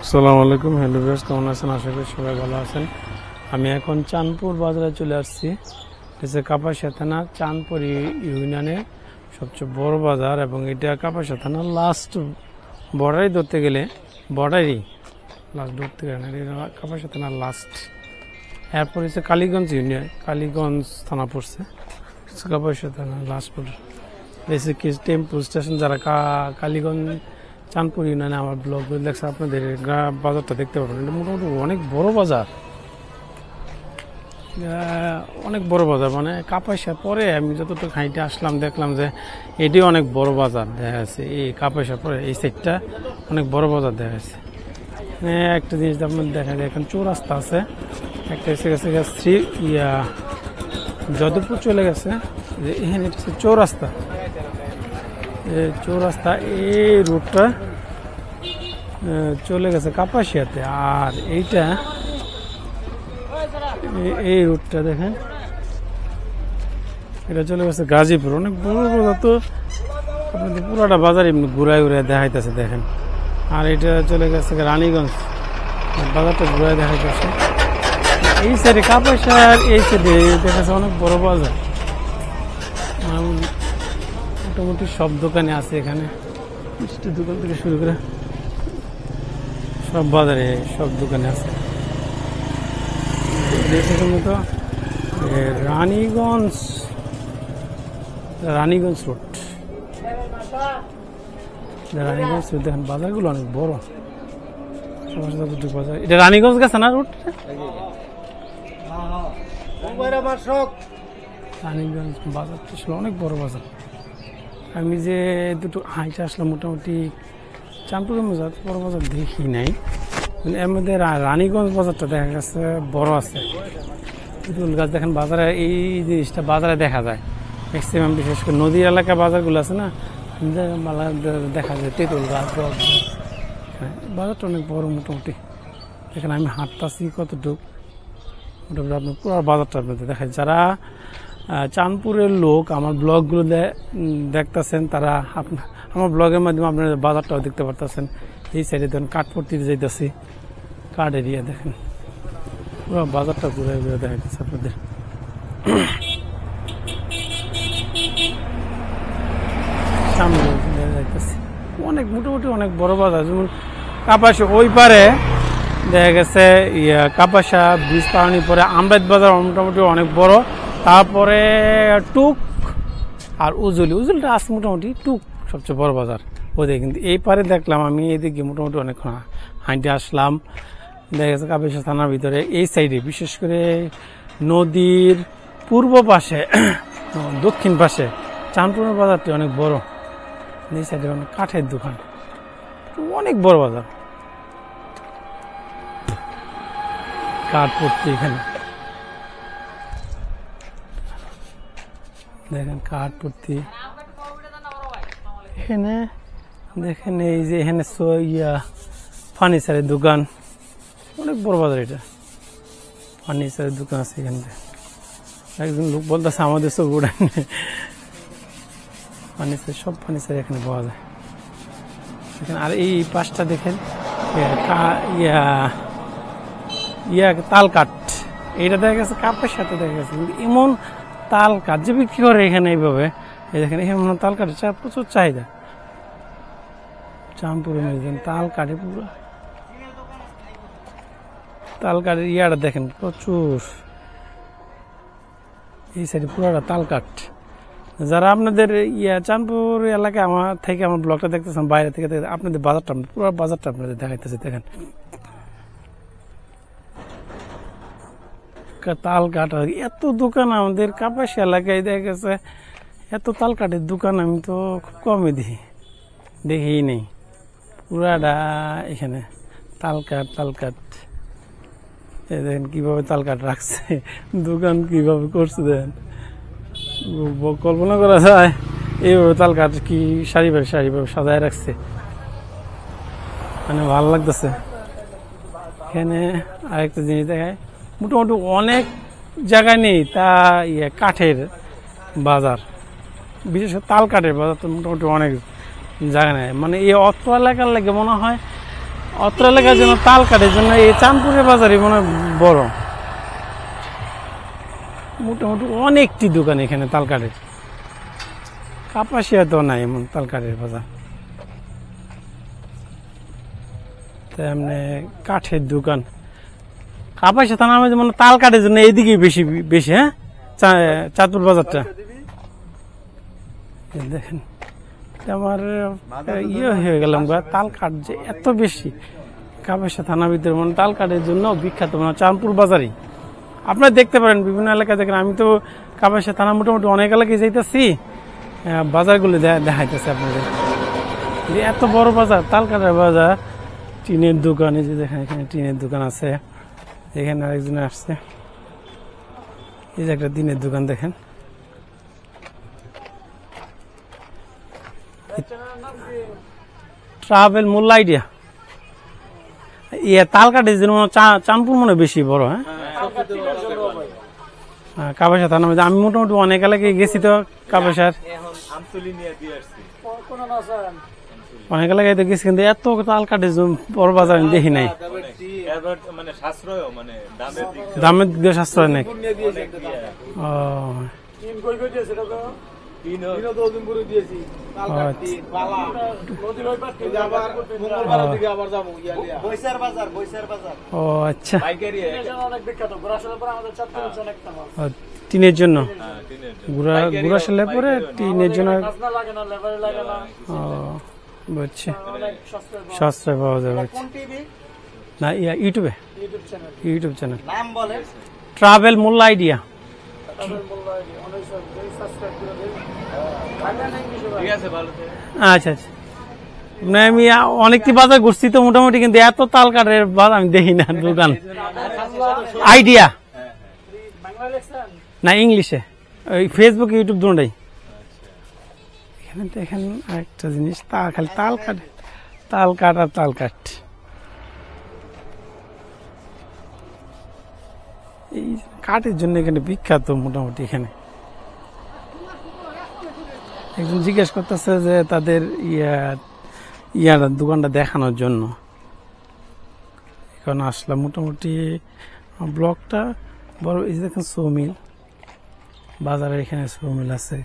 আসসালামু আলাইকুম। Hello viewers, কেমন আছেন? আশা করি সবাই ভালো আছেন। আমি এখন চাঁদপুর বাজারে চলে আসছি। এটা কাপাসিয়া থানা চাঁদপুর ইউনিয়নের সবচেয়ে বড় বাজার এবং এটা কাপাসিয়া থানার লাস্ট বর্ডারই ধরতে গেলে লাস্ট ধরতে গেলে কাপাসিয়া থানার লাস্ট। এরপর হচ্ছে কালীগঞ্জ ইউনিয়ন, কালীগঞ্জ থানা পড়ছে, কাপাসিয়া থানা লাস্ট বর্ডার। টেম্পল স্টেশন যারা কালীগঞ্জ চাঁদপুর ইউনিয়নে আমার ব্লগ দেখছে আপনাদের বাজারটা দেখতে পাবেন। এটা মোটামুটি অনেক বড় বাজার, অনেক বড় বাজার। মানে কাপাসিয়া পরে আমি যতটুকু হাইটে আসলাম দেখলাম যে এটি অনেক বড় বাজার দেখা যাচ্ছে। এই কাপাসিয়া পরে এই সাইডটা অনেক বড় বাজার দেখা যাচ্ছে। একটা জিনিস আপনার দেখা যায়, এখন চৌরাস্তা আছে, একটা এসে গেছে যদুপুর চলে গেছে, যে এখানে চৌরাস্তা। চৌরাস্তা এই রুটটা চলে গেছে কাপাসিয়াতে, আর এইটা এই রুটটা দেখেন এটা চলে গেছে গাজীপুর। অনেক বড় বাজার, তো আপনাদের পুরাটা বাজার এমনি ঘুরায় ঘুরায় দেখাইতেছে দেখেন। আর এটা চলে গেছে রানীগঞ্জ, বাজারটা ঘুরায় দেখাইতেছে। এই সাইডে কাপাসিয়ার এই সাইডে দেখাচ্ছে অনেক বড় বাজার। মোটামুটি সব দোকানে আছে এখানে, মিষ্টির দোকান থেকে শুরু করে সব বাজারে সব দোকানে আছে। তো রানীগঞ্জ রোড, রানীগঞ্জ রোড দেখেন, বাজারগুলো অনেক বড়। বাজার এটা রানীগঞ্জ গেছে না রোড, রানীগঞ্জ বাজারটা ছিল অনেক বড় বাজার। আমি যে দুটো হাইটে আসলাম, মোটামুটি চাঁদপুরের বড় বাজার দেখি নাই, এর মধ্যে রানীগঞ্জ বাজারটা দেখা গেছে বড় আছে। তেঁতুল গাছ দেখেন বাজারে, এই জিনিসটা বাজারে দেখা যায় ম্যাক্সিমাম, বিশেষ করে নদীর এলাকার বাজারগুলো আছে না, দেখা যায় তেঁতুল গাছ। বাজারটা অনেক বড় মোটামুটি। এখানে আমি হাঁটতাছি কতটুকু, মোটামুটি আপনার পুরো বাজারটা আপনাদের দেখায়। যারা চাঁদপুরের লোক আমার ব্লগগুলো দেখতেছেন, তারা আমার ব্লগের মাধ্যমে আপনারা বাজারটাও দেখতে পারতেছেন। এই সাইডে দেখেন কাঠপট্টিতে যাইতেছি, কাঠ এরিয়া দেখেন, পুরো বাজারটা ঘুরে ঘুরে দেখা যাচ্ছে আপনাদের। সামনে যাইতেছি, অনেক মোটামুটি অনেক বড় বাজার। যেমন কাপাসিয়া ওই পারে দেখা গেছে কাপাসিয়া ব্রিজ পাড়ানির পরে আমরাত বাজার মোটামুটি অনেক বড়। তারপরে টুক আর উজুলটা আছে মোটামুটি, টুক সবচেয়ে বড় বাজার ওদের। কিন্তু এই পারে দেখলাম আমি, এইদিকে মোটামুটি অনেকক্ষণ হাঁটে আসলাম, দেখা গেছে কাপাসিয়া থানার ভিতরে এই সাইডে, বিশেষ করে নদীর পূর্ব পাশে দক্ষিণ পাশে চাঁদপুরের বাজারটি অনেক বড়। এই সাইডে অনেক কাঠের দোকান, অনেক বড় বাজার, কাঠ পড়তে এখানে দেখেন, কাঠ পড়তে এখানে দেখেন। এই যে এখানে ফার্নিচারের দোকান, অনেক বড় বাজার। এটা ফার্নিচারের দোকান আছে এখানে। একজন লোক বলতেছে আমাদের সব উড়ান ফার্নিচার, সব ফার্নিচার এখানে পাওয়া যায়। আর এই পাশটা দেখেন তাল কাঠ, এইটা দেখা গেছে কাপের সাথে দেখা গেছে। কিন্তু এমন তাল কাঠ যে বিক্রি করে এখানে এইভাবে, এই দেখেন এখানে তাল কাঠের প্রচুর চাহিদা। চাঁদপুরে তাল কাঠে পুরো তাল কাঠের ইয়াটা দেখেন প্রচুর। এই সাইডে পুরোটা তাল কাঠ। যারা আপনাদের চাঁদপুর এলাকায় আমার থেকে আমার ব্লগটা দেখতেছেন, বাইরে থেকে আপনাদের বাজারটা, পুরো বাজারটা আপনাদের দেখাইতেছে দেখেন। তাল কাঠ, এত দোকান আমাদের কাপাসিয়া এলাকায় দেখা গেছে, এত তাল কাঠের দোকান আমি তো খুব কমই দেখি নেই। পুরাটা এখানে তাল কাঠ দেখেন কিভাবে তাল কাঠ রাখছে, দোকান কিভাবে করছে দেখেন, কল্পনা করা যায় এইভাবে তাল কাঠ কি সারিভাবে সাজায় রাখছে, মানে ভালো লাগতেছে। এখানে আরেকটা জিনিস দেখায়, মোটামুটি অনেক জায়গায় নেই তা কাঠের বাজার, বিশেষ করে তাল কাঠের বাজার তো মোটামুটি অনেক জায়গা নেই। মানে এই অত্র এলাকার লাগে মনে হয় অত্র এলাকার জন্য তাল কাঠের জন্য এই চাঁদপুরের বাজারই মনে হয় বড়, মোটামুটি অনেকটি দোকান এখানে তাল কাঠের। কাপাসিয়া তো নাই এমন তাল কাঠের বাজার, তেমনি কাঠের দোকান। কাপাসিয়া থানা যেমন তাল কাঠের জন্য এইদিকে বেশি বেশি। হ্যাঁ, চাঁদপুর বাজারটা দেখেন, আমার ইয়ে হয়ে গেলাম তাল কাঠ যে এত বেশি। কাপাসিয়া থানার ভিতরে মানে তাল কাঠের জন্য বিখ্যাত মানে চাঁদপুর বাজারই। আপনারা দেখতে পারেন বিভিন্ন এলাকায় দেখেন। আমি তো কাপাসিয়া থানা মোটামুটি অনেক এলাকায় যাইতেছি, বাজারগুলো দেখাইতেছে আপনাদের যে এত বড় বাজার, তাল কাঠের বাজার। টিনের দোকান, এই যে দেখেন এখানে টিনের দোকান আছে। এখানে আরেকজন আসছে, এই যে একটা টিনের দোকান দেখেন। ট্রাভেল মোল্লা আইডিয়া তাল কাঠের জন্য চাঁদপুর মনে বেশি বড়। হ্যাঁ, কাপাসিয়া থানা আমি মোটামুটি অনেক এলাকায় গেছি তো। কাপাসিয়ার অনেক এলাকায় তো গেছি, কিন্তু এত তাল কাঠের বড় বাজার আমি দেখি নাই। দামের দিক দিয়ে সাশ্রয় নেই। ও আচ্ছা, টিনের জন্য গুড়া সেলে পরে টিনের জন্য বুঝছি, সাশ্রয় পাওয়া যাবে না। ইউটিউব চ্যানেল ট্রাভেল মোল্লা আইডিয়া। আচ্ছা আচ্ছা, মানে আমি অনেকটি বাজার ঘুরছি তো মোটামুটি, কিন্তু এত তাল কাঠের বাজার আমি দেখি না দোকান। আইডিয়া না ইংলিশে, ওই ফেসবুক ইউটিউব দুটোই। এখানে দেখেন আরেকটা জিনিস, খালি তাল কাঠ, তাল কাঠ আর তাল কাঠ। এই কাঠের জন্য এখানে বিখ্যাত মোটামুটি। এখানে একজন জিজ্ঞেস করতেছে যে তাদের ইয়ার দোকানটা দেখানোর জন্য। এখন আসলাম মোটামুটি ব্লকটা বড়। এই যে দেখেন সৌমিল বাজারে, এখানে সৌমিল আছে।